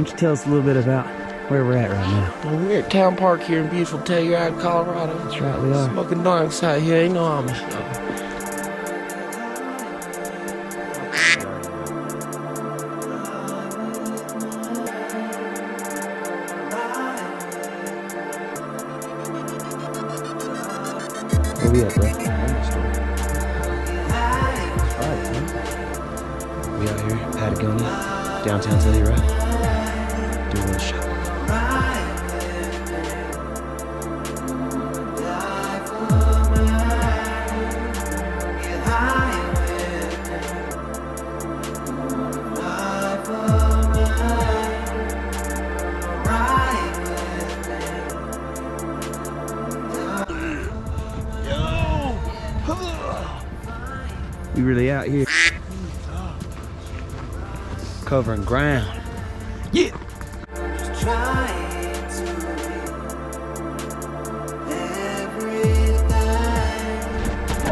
don't you tell us a little bit about where we're at right now? Well, we're at Town Park here in beautiful Telluride, Colorado. That's right, we are. Smoking darks out here, ain't no Amish. Where we at, bro? We out here, Patagonia, downtown Telluride. Do a little shopping. We really out here covering ground. Yeah. Just trying to everything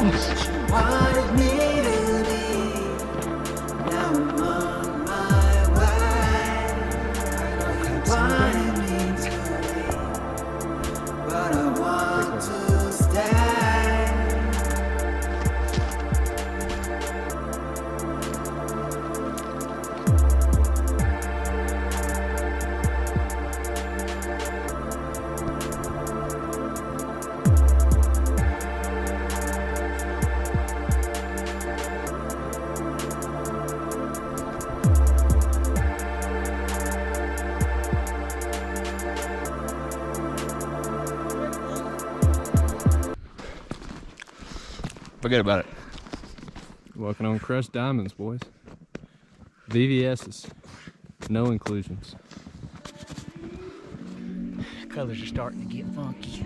you wanted me to be. Now I'm on my way. You wanted me to leave, but I want to stay. Forget about it. Working on crushed diamonds, boys. VVS's. No inclusions. Colors are starting to get funky.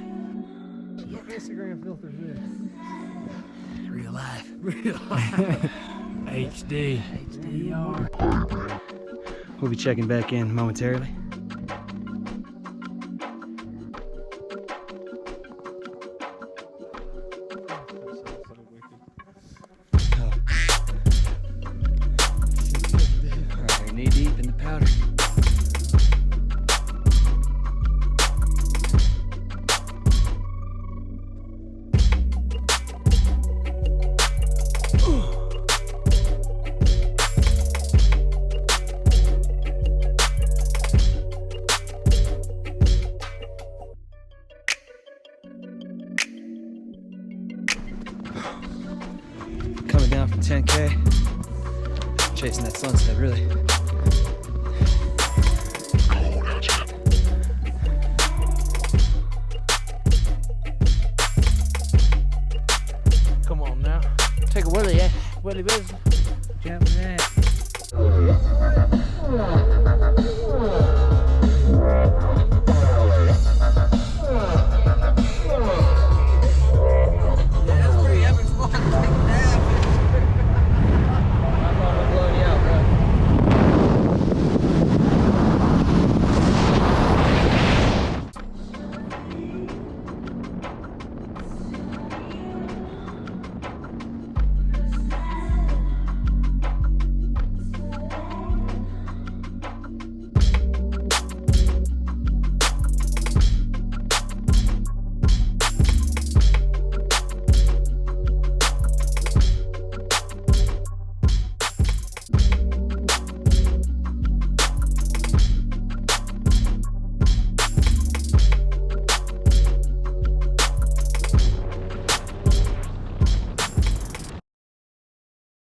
What Instagram filter is this? Real life. Real life. HD. HDR. We'll be checking back in momentarily. Alright, knee deep in the powder. Coming down from 10K, chasing that sunset, really. Come on now. Take a willy, yeah? Willy business. Jump that.